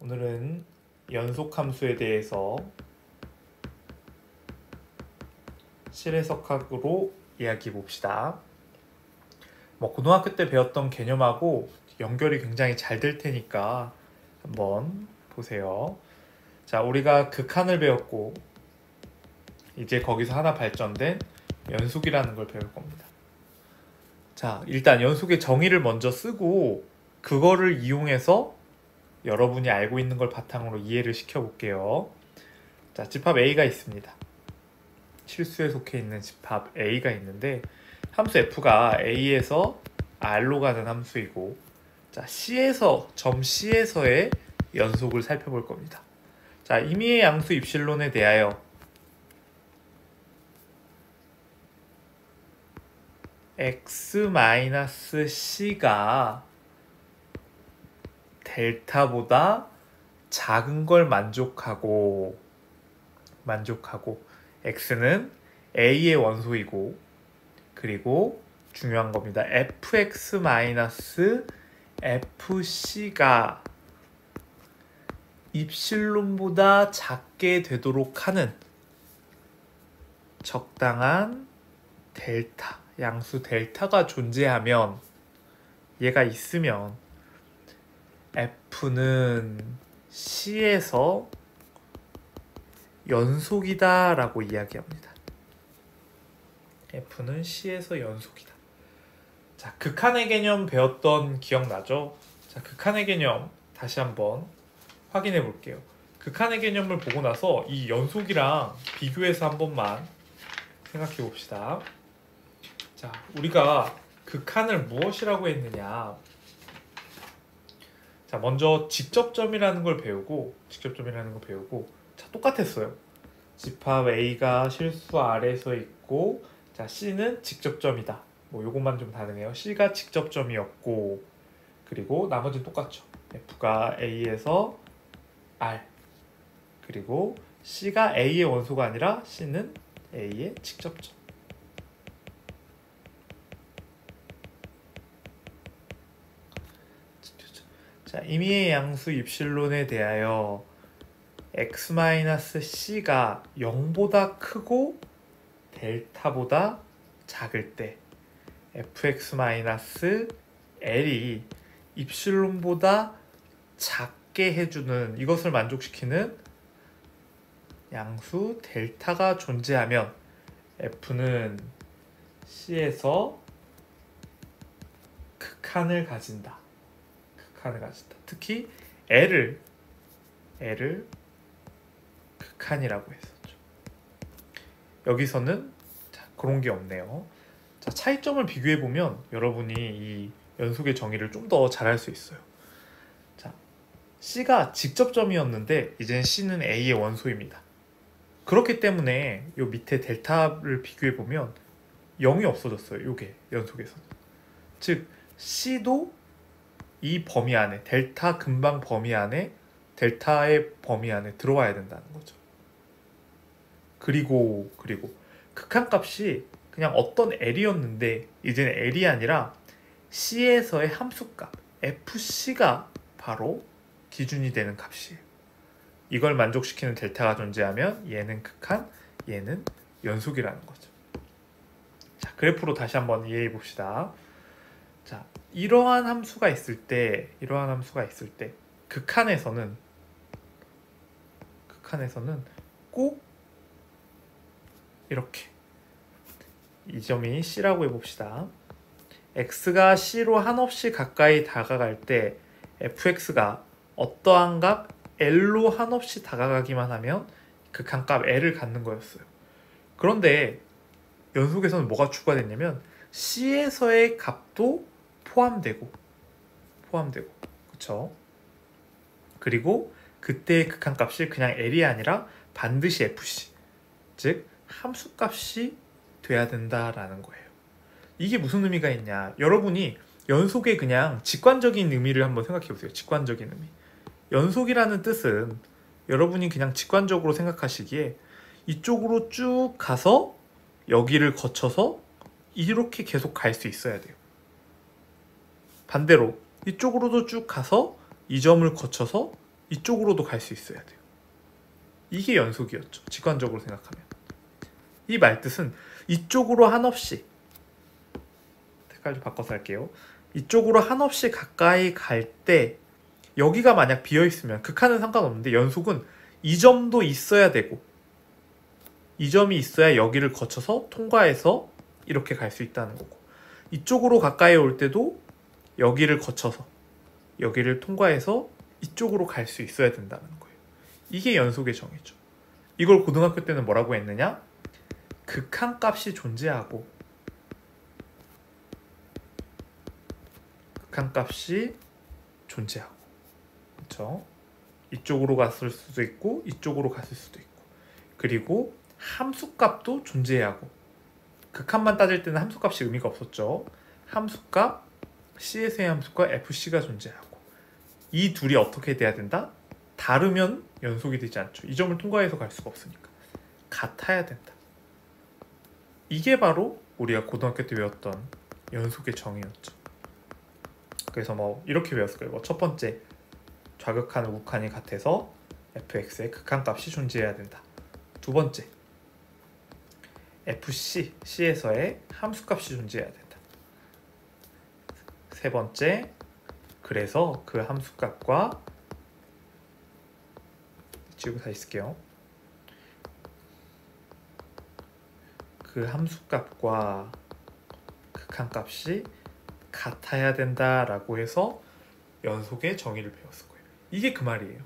오늘은 연속함수에 대해서 실해석학으로 이야기해 봅시다. 고등학교 때 배웠던 개념하고 연결이 굉장히 잘 될 테니까 한번 보세요. 자, 우리가 극한을 배웠고 이제 거기서 하나 발전된 연속이라는 걸 배울 겁니다. 자, 일단 연속의 정의를 먼저 쓰고 그거를 이용해서 여러분이 알고 있는 걸 바탕으로 이해를 시켜볼게요. 자, 집합 A가 있습니다. 실수에 속해 있는 집합 A가 있는데 함수 F가 A에서 R로 가는 함수이고, 자, 점 C에서의 연속을 살펴볼 겁니다. 자, 임의의 양수 입실론에 대하여 x-c가 델타보다 작은 걸 만족하고 x는 a의 원소이고, 그리고 중요한 겁니다. fx-fc가 입실론보다 작게 되도록 하는 적당한 델타, 양수 델타가 존재하면, 얘가 있으면 f는 C에서 연속이다 라고 이야기합니다. f는 C에서 연속이다. 자, 극한의 개념 배웠던 기억나죠? 자, 극한의 개념 다시 한번 확인해 볼게요. 극한의 개념을 보고 나서 이 연속이랑 비교해서 한 번만 생각해 봅시다. 자, 우리가 극한을 무엇이라고 했느냐? 자, 먼저 직접점이라는 걸 배우고, 자, 똑같았어요. 집합 A가 실수 R에서 있고, 자, C는 직접점이다. 요것만 좀 다르네요. C가 직접점이었고, 그리고 나머지는 똑같죠. F가 A에서 R, 그리고 C가 A의 원소가 아니라 C는 A의 직접점. 자, 임의의 양수 입실론에 대하여 x-c가 0보다 크고 델타보다 작을 때 fx-l이 입실론보다 작게 해주는, 이것을 만족시키는 양수 델타가 존재하면 f는 C에서 극한을 가진다. 특히 L을 극한이라고 했었죠. 여기서는 자, 그런 게 없네요. 자, 차이점을 비교해 보면 여러분이 이 연속의 정의를 좀 더 잘할 수 있어요. 자, C가 직접점이었는데 이제는 C는 A의 원소입니다. 그렇기 때문에 요 밑에 델타를 비교해 보면 0이 없어졌어요. 요게 연속에서는. 즉 C도 이 범위 안에, 델타 근방 범위 안에, 델타의 범위 안에 들어와야 된다는 거죠. 그리고 극한값이 그냥 어떤 L이었는데 이제는 L이 아니라 C에서의 함수값 FC가 바로 기준이 되는 값이에요. 이걸 만족시키는 델타가 존재하면 얘는 극한, 얘는 연속이라는 거죠. 자, 그래프로 다시 한번 이해해 봅시다. 자, 이러한 함수가 있을 때 극한에서는 꼭 이렇게 이 점이 C라고 해봅시다. x가 C로 한없이 가까이 다가갈 때 fx가 어떠한 값 L로 한없이 다가가기만 하면 극한값 L을 갖는 거였어요. 그런데 연속에서는 뭐가 추가됐냐면 C에서의 값도 포함되고, 그쵸? 그리고 그때의 극한값이 그냥 L이 아니라 반드시 FC, 즉 함수값이 돼야 된다라는 거예요. 이게 무슨 의미가 있냐? 여러분이 연속의 그냥 직관적인 의미를 한번 생각해 보세요. 직관적인 의미. 연속이라는 뜻은 여러분이 그냥 직관적으로 생각하시기에 이쪽으로 쭉 가서 여기를 거쳐서 이렇게 계속 갈 수 있어야 돼요. 반대로 이쪽으로도 쭉 가서 이 점을 거쳐서 이쪽으로도 갈 수 있어야 돼요. 이게 연속이었죠. 직관적으로 생각하면. 이 말뜻은 이쪽으로 한없이, 색깔 좀 바꿔서 할게요. 이쪽으로 한없이 가까이 갈 때 여기가 만약 비어있으면 극한은 상관없는데 연속은 이 점도 있어야 되고 이 점이 있어야 여기를 거쳐서 통과해서 이렇게 갈 수 있다는 거고, 이쪽으로 가까이 올 때도 여기를 거쳐서 여기를 통과해서 이쪽으로 갈 수 있어야 된다는 거예요. 이게 연속의 정의죠. 이걸 고등학교 때는 뭐라고 했느냐? 극한값이 존재하고 극한값이 존재하고, 그렇죠? 이쪽으로 갔을 수도 있고 이쪽으로 갔을 수도 있고, 그리고 함수값도 존재하고, 극한만 따질 때는 함수값이 의미가 없었죠. 함수값, C에서의 함수과 FC가 존재하고, 이 둘이 어떻게 돼야 된다? 다르면 연속이 되지 않죠. 이 점을 통과해서 갈 수가 없으니까 같아야 된다. 이게 바로 우리가 고등학교 때 배웠던 연속의 정의였죠. 그래서 뭐 이렇게 배웠을 거예요. 뭐 첫 번째, 좌극한 우극한이 같아서 fx의 극한값이 존재해야 된다. 두 번째, fc, c에서의 함수값이 존재해야 된다. 세 번째, 그래서 그 함수값과, 지우고 다시 쓸게요. 그 함수값과 극한값이 같아야 된다라고 해서 연속의 정의를 배웠을 거예요. 이게 그 말이에요.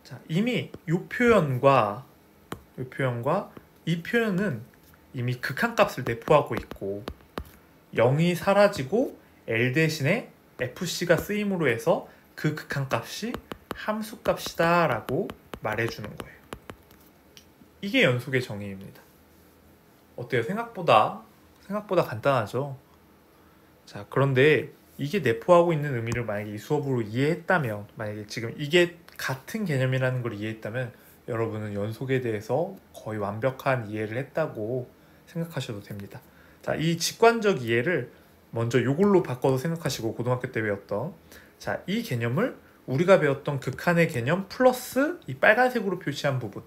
자, 이미 이 표현과 이 표현은 이미 극한값을 내포하고 있고 0이 사라지고 L 대신에 FC가 쓰임으로 해서 그 극한값이 함수값이다 라고 말해주는 거예요. 이게 연속의 정의입니다. 어때요? 생각보다 간단하죠? 자, 그런데 이게 내포하고 있는 의미를 만약에 이 수업으로 이해했다면, 만약에 지금 이게 같은 개념이라는 걸 이해했다면 여러분은 연속에 대해서 거의 완벽한 이해를 했다고 생각하셔도 됩니다. 자, 이 직관적 이해를 먼저 이걸로 바꿔서 생각하시고, 고등학교 때 배웠던, 자, 이 개념을 우리가 배웠던 극한의 개념 플러스 이 빨간색으로 표시한 부분,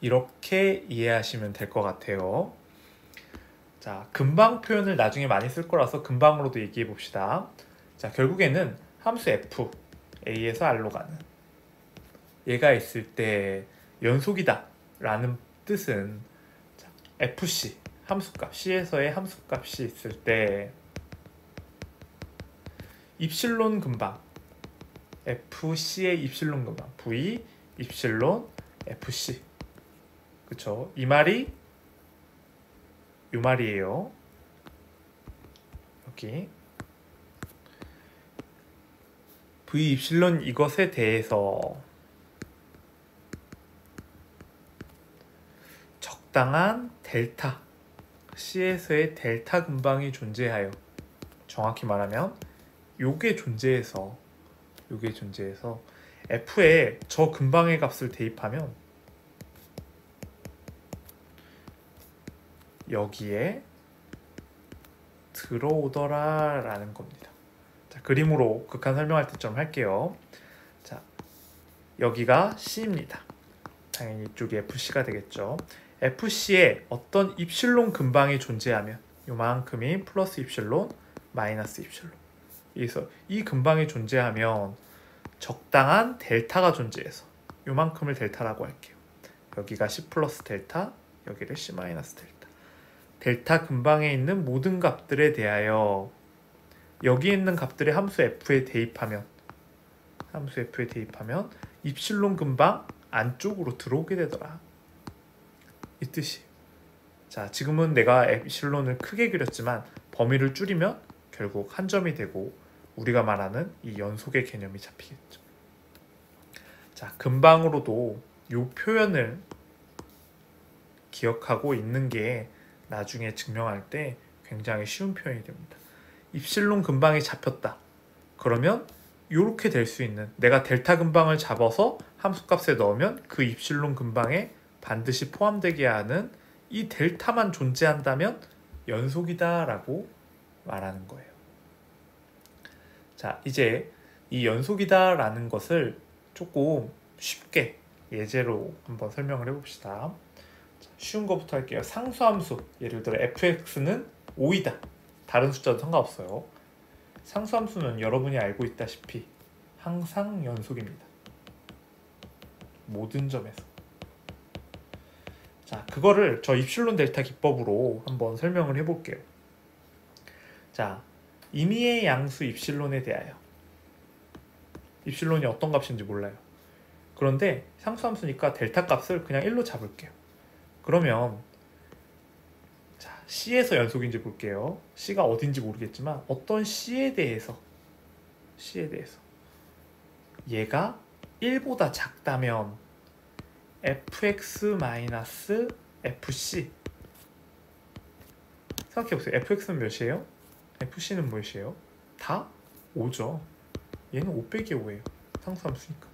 이렇게 이해하시면 될 것 같아요. 자, 근방 표현을 나중에 많이 쓸 거라서 근방으로도 얘기해 봅시다. 자, 결국에는 함수 f, a에서 r로 가는 얘가 있을 때 연속이다 라는 뜻은, 자, fc, 함수값, c에서의 함수값이 있을 때 입실론 근방, fc의 입실론 근방, v 입실론 fc, 그쵸? 이 말이 이 말이에요. 여기 v 입실론 이것에 대해서 적당한 델타, C에서의 델타 근방이 존재하여, 정확히 말하면 요게 존재해서 F에 저 근방의 값을 대입하면 여기에 들어오더라 라는 겁니다. 자, 그림으로 극한 설명할 때 좀 할게요. 자, 여기가 C입니다. 당연히 이쪽이 FC가 되겠죠. FC에 어떤 입실론 근방이 존재하면 요만큼이 플러스 입실론, 마이너스 입실론, 그래서 이 근방이 존재하면 적당한 델타가 존재해서 요만큼을 델타라고 할게요. 여기가 C 플러스 델타, 여기를 C 마이너스 델타. 델타 근방에 있는 모든 값들에 대하여 여기 있는 값들의 함수 f에 대입하면 입실론 근방 안쪽으로 들어오게 되더라, 이 뜻이. 자, 지금은 내가 입실론을 크게 그렸지만 범위를 줄이면 결국 한 점이 되고 우리가 말하는 이 연속의 개념이 잡히겠죠. 자, 근방으로도 이 표현을 기억하고 있는 게 나중에 증명할 때 굉장히 쉬운 표현이 됩니다. 입실론 근방이 잡혔다. 그러면 이렇게 될 수 있는, 내가 델타 근방을 잡아서 함수값에 넣으면 그 입실론 근방에 반드시 포함되게 하는 이 델타만 존재한다면 연속이다 라고 말하는 거예요. 자, 이제 이 연속이다 라는 것을 조금 쉽게 예제로 한번 설명을 해봅시다. 쉬운 것부터 할게요. 상수함수, 예를 들어 fx는 5이다. 다른 숫자도 상관없어요. 상수함수는 여러분이 알고 있다시피 항상 연속입니다. 모든 점에서. 자, 그거를 저 입실론 델타 기법으로 한번 설명을 해볼게요. 자, 임의의 양수 입실론에 대하여. 입실론이 어떤 값인지 몰라요. 그런데 상수함수니까 델타 값을 그냥 1로 잡을게요. 그러면 자, C에서 연속인지 볼게요. C가 어딘지 모르겠지만 어떤 C에 대해서 얘가 1보다 작다면 fx-fc 생각해보세요. fx는 몇이에요? fc는 몇이에요? 다 5죠. 얘는 5 빼기 5예요. 상수함수니까.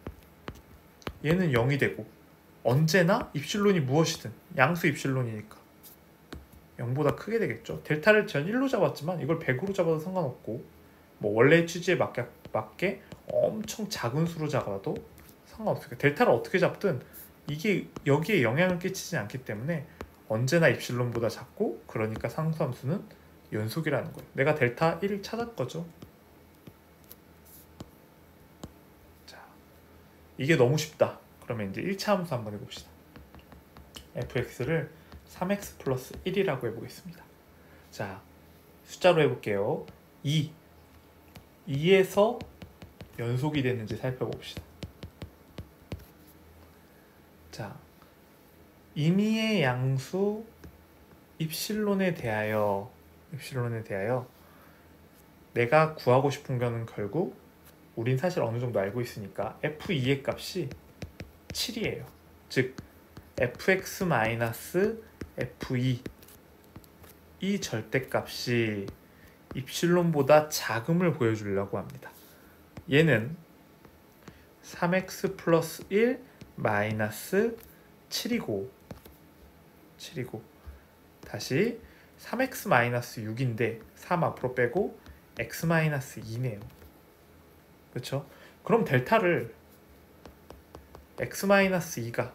얘는 0이 되고 언제나 입실론이 무엇이든 양수 입실론이니까 0보다 크게 되겠죠. 델타를 전 1로 잡았지만 이걸 100으로 잡아도 상관없고 뭐 원래의 취지에 맞게 엄청 작은 수로 잡아도 상관없어요. 델타를 어떻게 잡든 이게 여기에 영향을 끼치지 않기 때문에 언제나 입실론보다 작고 그러니까 상수함수는 연속이라는 거예요. 내가 델타 1을 찾았거죠. 자, 이게 너무 쉽다. 그러면 이제 1차 함수 한번 해봅시다. fx를 3x 플러스 1이라고 해보겠습니다. 자, 숫자로 해볼게요. 2에서 연속이 됐는지 살펴봅시다. 자, 임의의 양수 입실론에 대하여 내가 구하고 싶은 거는 결국 우린 사실 어느 정도 알고 있으니까 f2의 값이 7이에요. 즉 fx-f2 이 절대값이 입실론보다 작음을 보여주려고 합니다. 얘는 3x 플러스 1 마이너스 7이고 다시 3x 마이너스 6인데 3 앞으로 빼고 x 마이너스 2네요. 그렇죠? 그럼 델타를 x 마이너스 2가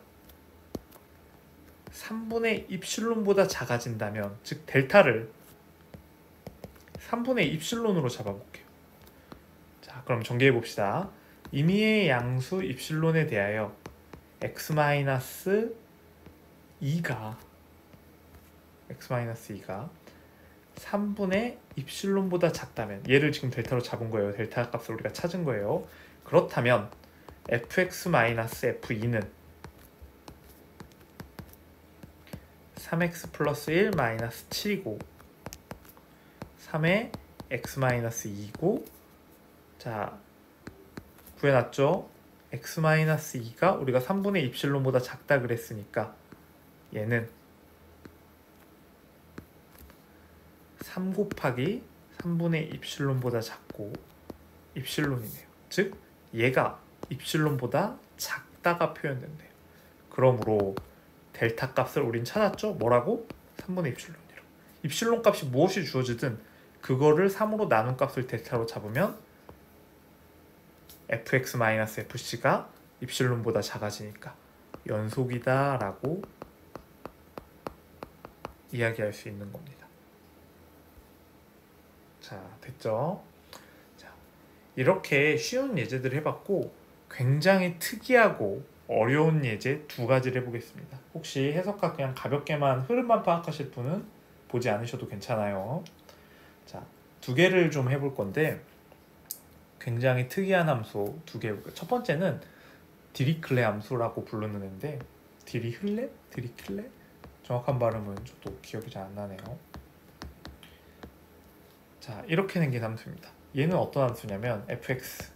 3분의 입실론보다 작아진다면 즉 델타를 3분의 입실론으로 잡아볼게요. 자, 그럼 정리해 봅시다. 임의의 양수 입실론에 대하여 x-2가 3분의 입실론보다 작다면 얘를 지금 델타로 잡은 거예요. 델타 값을 우리가 찾은 거예요. 그렇다면 fx-f2는 3x 플러스 1 마이너스 7이고 3의 x 마이너스 2고 자, 구해놨죠? x 마이너스 2가 우리가 3분의 입실론보다 작다 그랬으니까 얘는 3 곱하기 3분의 입실론보다 작고 입실론이네요. 즉 얘가 입실론보다 작다가 표현된대요. 그러므로 델타 값을 우린 찾았죠? 뭐라고? 3분의 입실론이라고. 입실론 값이 무엇이 주어지든 그거를 3으로 나눈 값을 델타로 잡으면 fx-fc가 입실론보다 작아지니까 연속이다 라고 이야기할 수 있는 겁니다. 자, 됐죠? 자, 이렇게 쉬운 예제들을 해봤고 굉장히 특이하고 어려운 예제 두 가지를 해보겠습니다. 혹시 해석학 그냥 가볍게만 흐름만 파악하실 분은 보지 않으셔도 괜찮아요. 자, 두 개를 좀 해볼 건데 굉장히 특이한 함수 두 개. 첫 번째는 디리클레 함수라고 부르는 애인데 디리클레? 정확한 발음은 저도 기억이 잘 안 나네요. 자, 이렇게 생긴 함수입니다. 얘는 어떤 함수냐면 fx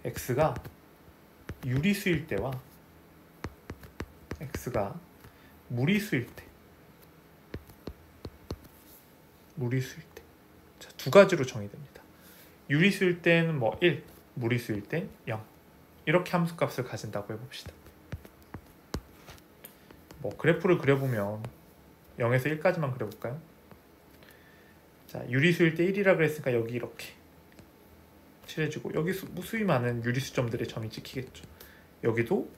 x가 유리수일 때와 x가 무리수일 때 자, 두 가지로 정의됩니다. 유리수일 때는 뭐 1, 무리수일 땐 0 이렇게 함수값을 가진다고 해봅시다. 뭐 그래프를 그려보면 0에서 1까지만 그려볼까요? 자, 유리수일 때 1이라 그랬으니까 여기 이렇게 칠해지고 여기 무수히 많은 유리수점들의 점이 찍히겠죠. 여기도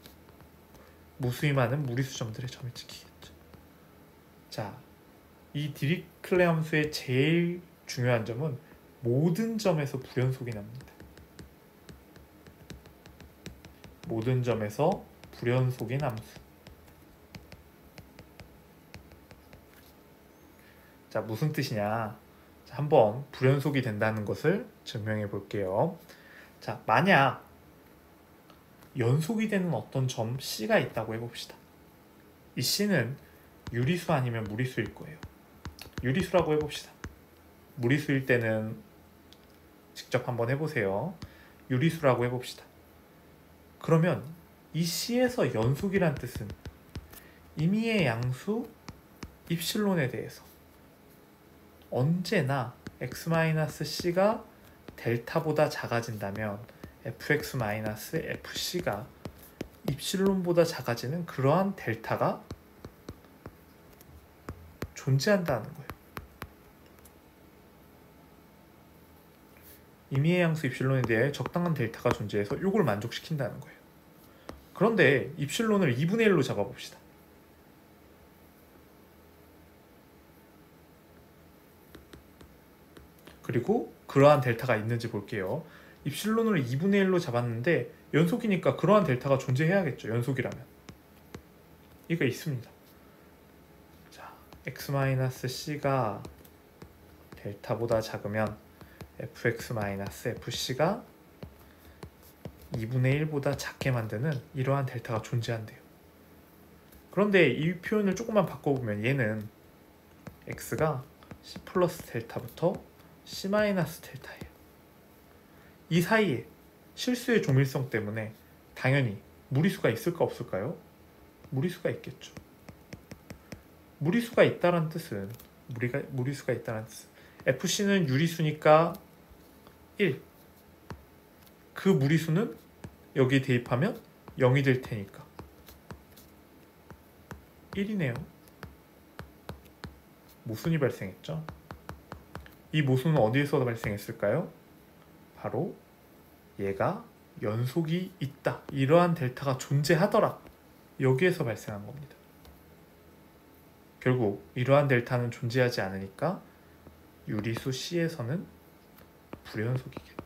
무수히 많은 무리수점들의 점이 찍히겠죠. 자, 이 디리클레 함수의 제일 중요한 점은 모든 점에서 불연속이 납니다. 모든 점에서 불연속인 함수. 자, 무슨 뜻이냐? 자, 한번 불연속이 된다는 것을 증명해 볼게요. 자, 만약 연속이 되는 어떤 점 C가 있다고 해봅시다. 이 C는 유리수 아니면 무리수일 거예요. 유리수라고 해봅시다. 무리수일 때는 직접 한번 해보세요. 유리수라고 해봅시다. 그러면 이 C에서 연속이란 뜻은 임의의 양수 입실론에 대해서 언제나 x-c가 델타보다 작아진다면 fx-fc가 입실론보다 작아지는 그러한 델타가 존재한다는 거예요. 임의의 양수 입실론에 대해 적당한 델타가 존재해서 이걸 만족시킨다는 거예요. 그런데 입실론을 2분의 1로 잡아봅시다. 그리고 그러한 델타가 있는지 볼게요. 입실론을 2분의 1로 잡았는데 연속이니까 그러한 델타가 존재해야겠죠. 연속이라면. 이거 있습니다. 자, x-c가 델타보다 작으면 fx-fc가 2분의 1보다 작게 만드는 이러한 델타가 존재한대요. 그런데 이 표현을 조금만 바꿔보면 얘는 x가 c 플러스 델타부터 c 마이너스 델타예요. 이 사이에 실수의 조밀성 때문에 당연히 무리수가 있을까 없을까요? 무리수가 있겠죠. 무리수가 있다는 뜻은 무리수가 있다는 뜻은 fc는 유리수니까 1. 그 무리수는 여기 대입하면 0이 될 테니까 1이네요. 모순이 발생했죠. 이 모순은 어디에서 발생했을까요? 바로 얘가 연속이 있다. 이러한 델타가 존재하더라. 여기에서 발생한 겁니다. 결국 이러한 델타는 존재하지 않으니까 유리수 C에서는 불연속이겠죠.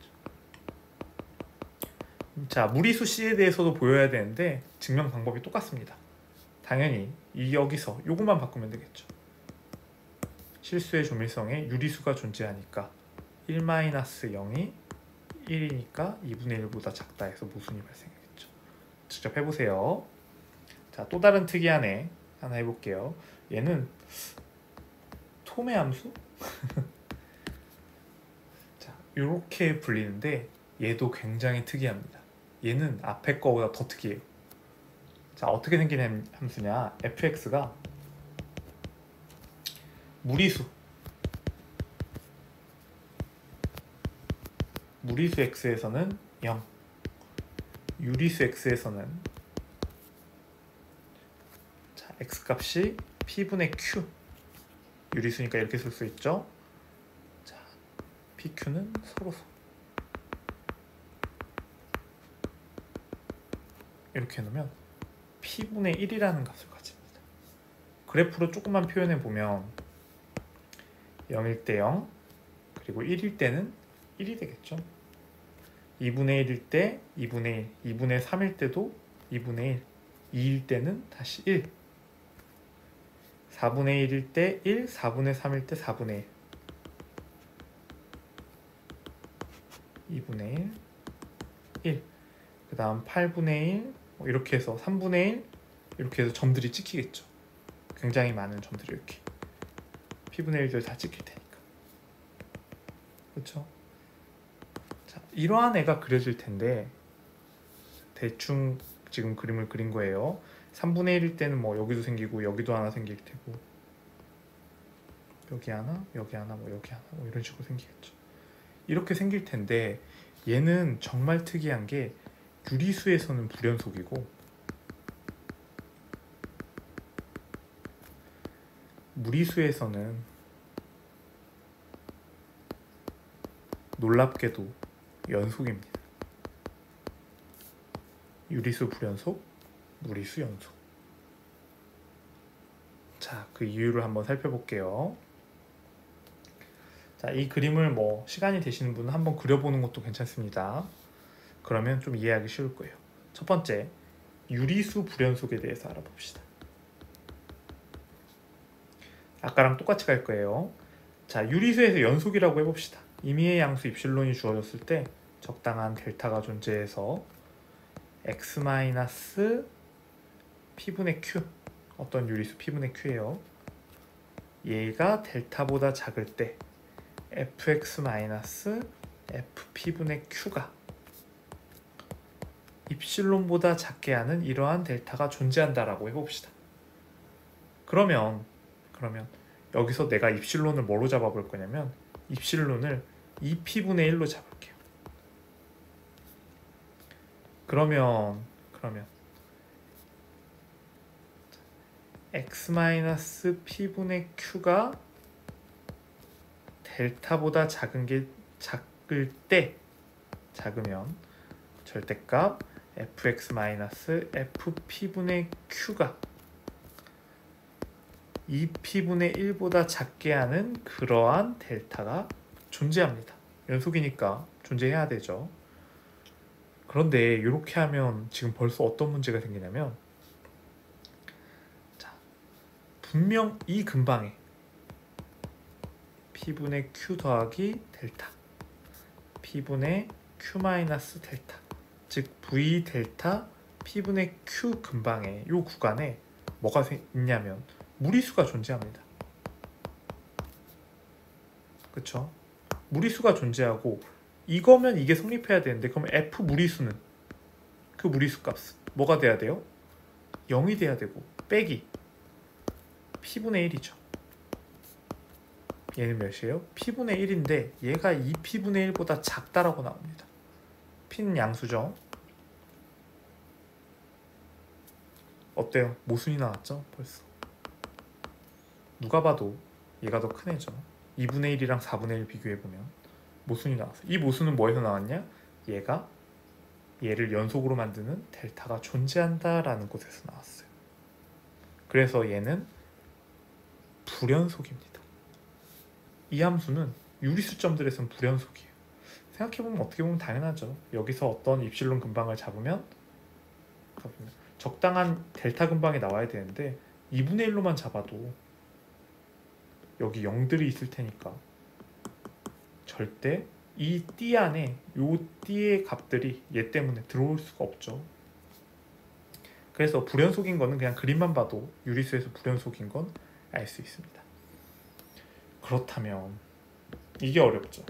자, 무리수 C에 대해서도 보여야 되는데 증명 방법이 똑같습니다. 당연히 여기서 요것만 바꾸면 되겠죠. 실수의 조밀성에 유리수가 존재하니까 1-0이 1이니까 2분의 1보다 작다 해서 모순이 발생하겠죠. 직접 해보세요. 자, 또 다른 특이한 애 하나 해볼게요. 얘는 톰의 함수? 자, 이렇게 불리는데 얘도 굉장히 특이합니다. 얘는 앞에 거보다 더 특이해요. 자, 어떻게 생긴 함수냐? fx가 무리수 x에서는 0, 유리수 x에서는 자, x값이 p분의 q, 유리수니까 이렇게 쓸 수 있죠. 자, pq는 서로 이렇게 해놓으면 p분의 1이라는 값을 가집니다. 그래프로 조금만 표현해 보면 0일 때 0, 그리고 1일 때는 1이 되겠죠. 2분의 1일 때 2분의 1, 2분의 3일 때도 2분의 1, 2일 때는 다시 1, 4분의 1일 때 1, 4분의 3일 때 4분의 1, 2분의 1, 1, 그 다음 8분의 1, 이렇게 해서 3분의 1, 이렇게 해서 점들이 찍히겠죠. 굉장히 많은 점들이 이렇게 p분의 1들 다 찍힐 테니까. 그렇죠? 자, 이러한 애가 그려질 텐데 대충 지금 그림을 그린 거예요. 3분의 1일 때는 뭐 여기도 생기고 여기도 하나 생길 테고 여기 하나, 여기 하나, 뭐 여기 하나, 뭐 이런 식으로 생기겠죠. 이렇게 생길 텐데 얘는 정말 특이한 게 유리수에서는 불연속이고 무리수에서는 놀랍게도 연속입니다. 유리수 불연속, 무리수 연속. 자, 그 이유를 한번 살펴볼게요. 자, 이 그림을 뭐 시간이 되시는 분은 한번 그려보는 것도 괜찮습니다. 그러면 좀 이해하기 쉬울 거예요. 첫 번째, 유리수 불연속에 대해서 알아봅시다. 아까랑 똑같이 갈 거예요. 자, 유리수에서 연속이라고 해봅시다. 임의의 양수 입실론이 주어졌을 때 적당한 델타가 존재해서 x p분의 q, 어떤 유리수 p분의 q예요. 얘가 델타보다 작을 때 fx fp분의 q가 입실론보다 작게 하는 이러한 델타가 존재한다라고 해봅시다. 그러면 여기서 내가 입실론을 뭐로 잡아볼 거냐면 입실론을 2p분의 1로 잡을게요. 그러면 x p분의 q가 델타보다 작을 때, 작으면 절대값 fx fp분의 q가 2p분의 1보다 작게 하는 그러한 델타가 존재합니다. 연속이니까 존재해야 되죠. 그런데 이렇게 하면 지금 벌써 어떤 문제가 생기냐면, 자, 분명 이 근방에 p분의 q 더하기 델타, p분의 q 마이너스 델타, 즉 v 델타 p분의 q 근방에 이 구간에 뭐가 있냐면 무리수가 존재합니다. 그쵸? 무리수가 존재하고 이거면 이게 성립해야 되는데, 그럼 f 무리수는 그 무리수 값은 뭐가 돼야 돼요? 0이 돼야 되고 빼기 p분의 1이죠. 얘는 몇이에요? p분의 1인데 얘가 2p분의 1보다 작다라고 나옵니다. p는 양수죠. 어때요? 모순이 나왔죠? 벌써. 누가 봐도 얘가 더 큰 애죠. 2분의 1이랑 4분의 1 비교해보면 모순이 나왔어요. 이 모순은 뭐에서 나왔냐? 얘를 연속으로 만드는 델타가 존재한다라는 곳에서 나왔어요. 그래서 얘는 불연속입니다. 이 함수는 유리수점들에서는 불연속이에요. 생각해보면 어떻게 보면 당연하죠. 여기서 어떤 입실론 근방을 잡으면 적당한 델타 근방이 나와야 되는데 2분의 1로만 잡아도 여기 0들이 있을 테니까 절대 이 띠 안에 요 띠의 값들이 얘 때문에 들어올 수가 없죠. 그래서 불연속인 거는 그냥 그림만 봐도 유리수에서 불연속인 건 알 수 있습니다. 그렇다면 이게 어렵죠.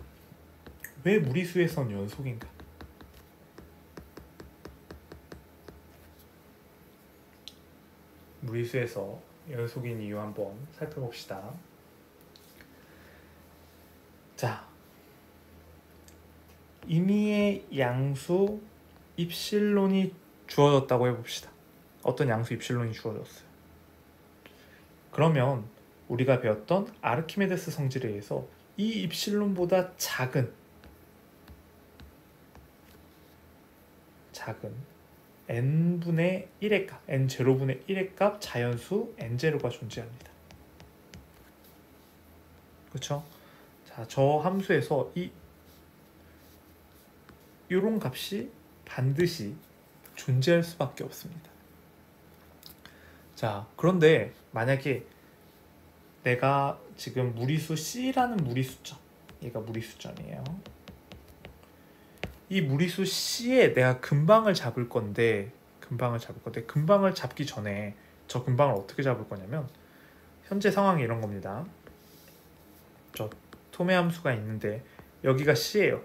왜 무리수에선 연속인가? 무리수에서 연속인 이유 한번 살펴봅시다. 자, 임의의 양수 입실론이 주어졌다고 해봅시다. 어떤 양수 입실론이 주어졌어요. 그러면 우리가 배웠던 아르키메데스 성질에 의해서 이 입실론보다 작은 n분의 1의 값, n0분의 1의 값 자연수 n0가 존재합니다. 그렇죠? 자, 저 함수에서 이런 값이 반드시 존재할 수밖에 없습니다. 자, 그런데 만약에 내가 지금 무리수 C라는 무리수점, 얘가 무리수점이에요. 이 무리수 C에 내가 근방을 잡을 건데 근방을 잡기 전에 저 근방을 어떻게 잡을 거냐면 현재 상황이 이런 겁니다. 저 토메 함수가 있는데 여기가 C예요.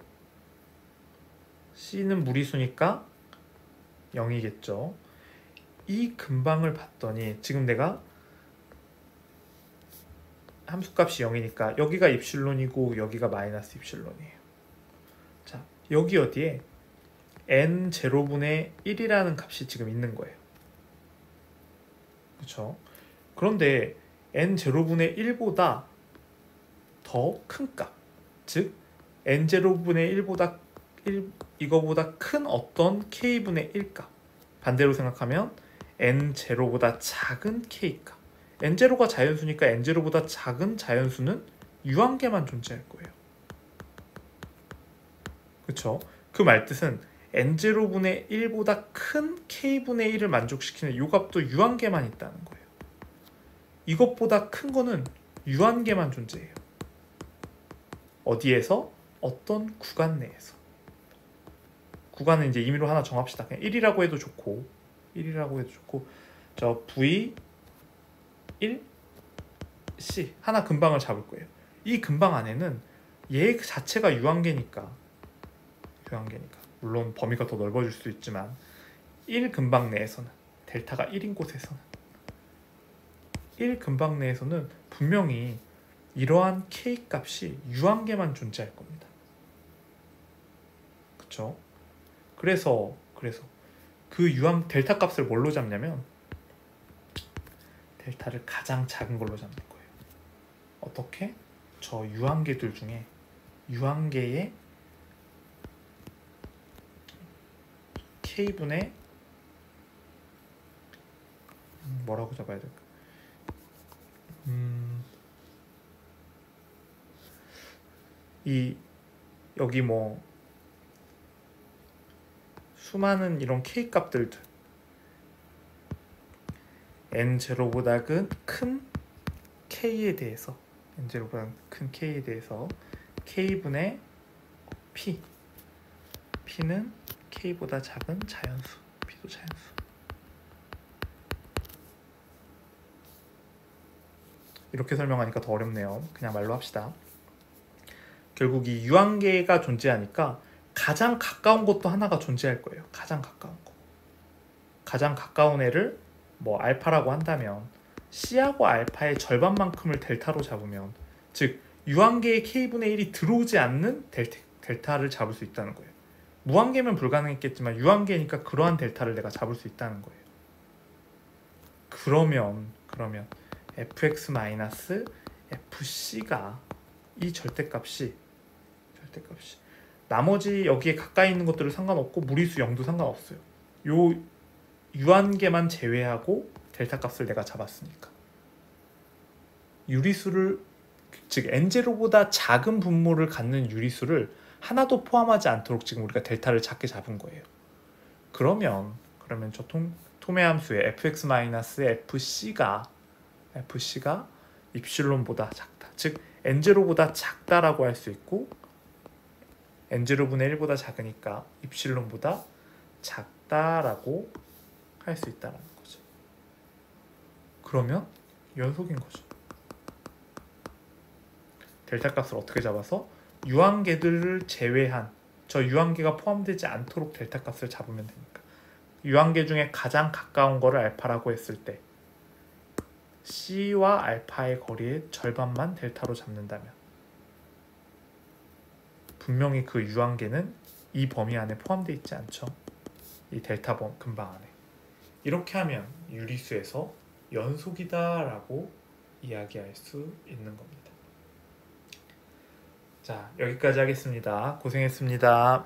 C는 무리수니까 0이겠죠. 이 근방을 봤더니 지금 내가 함수값이 0이니까 여기가 입실론이고 여기가 마이너스 입실론이에요. 자, 여기 어디에 n0분의 1이라는 값이 지금 있는 거예요. 그렇죠? 그런데 n0분의 1보다 더 큰 값, 즉 n0분의 1보다 이거보다 큰 어떤 k분의 1값. 반대로 생각하면 n0보다 작은 k값. n0가 자연수니까 n0보다 작은 자연수는 유한계만 존재할 거예요. 그쵸? 그 말뜻은 n0분의 1보다 큰 k분의 1을 만족시키는 이 값도 유한계만 있다는 거예요. 이것보다 큰 거는 유한계만 존재해요. 어디에서? 어떤 구간 내에서. 구간은 이제 임의로 하나 정합시다. 그냥 1이라고 해도 좋고, 1이라고 해도 좋고, 저 v 1 c 하나 근방을 잡을 거예요. 이 근방 안에는 얘 자체가 유한계니까 물론 범위가 더 넓어질 수 있지만 1 근방 내에서는 델타가 1인 곳에서는 1 근방 내에서는 분명히 이러한 k 값이 유한계만 존재할 겁니다. 그쵸? 그래서 그 유한 델타 값을 뭘로 잡냐면 델타를 가장 작은 걸로 잡는 거예요. 어떻게? 저 유한계들 중에 유한계의 k분의 뭐라고 잡아야 될까? 여기 뭐 수많은 이런 k 값들도 n0보다 큰 k에 대해서 n0보다 큰 k에 대해서 k분의 p는 k보다 작은 자연수, p도 자연수. 이렇게 설명하니까 더 어렵네요. 그냥 말로 합시다. 결국 이 유한계가 존재하니까 가장 가까운 것도 하나가 존재할 거예요. 가장 가까운 거. 가장 가까운 애를 뭐 알파라고 한다면 C하고 알파의 절반만큼을 델타로 잡으면, 즉 유한계의 k분의 1이 들어오지 않는 델타를 잡을 수 있다는 거예요. 무한계면 불가능했겠지만 유한계니까 그러한 델타를 내가 잡을 수 있다는 거예요. 그러면 fx-fc가 이 절대값이 나머지 여기에 가까이 있는 것들은 상관없고 무리수 0도 상관없어요. 요 유한계만 제외하고 델타 값을 내가 잡았으니까 유리수를, 즉 n0보다 작은 분모를 갖는 유리수를 하나도 포함하지 않도록 지금 우리가 델타를 작게 잡은 거예요. 그러면 저 토매함수의 fx-fc가 입실론보다 작다. 즉 n0보다 작다라고 할 수 있고 n0분의 1보다 작으니까 입실론보다 작다라고 할 수 있다는 거죠. 그러면 연속인 거죠. 델타 값을 어떻게 잡아서 유한계들을 제외한 저 유한계가 포함되지 않도록 델타 값을 잡으면 되니까 유한계 중에 가장 가까운 거를 알파라고 했을 때 C와 알파의 거리의 절반만 델타로 잡는다면 분명히 그 유한계는 이 범위 안에 포함되어 있지 않죠. 이 델타 근방 안에. 이렇게 하면 유리수에서 연속이다라고 이야기할 수 있는 겁니다. 자, 여기까지 하겠습니다. 고생했습니다.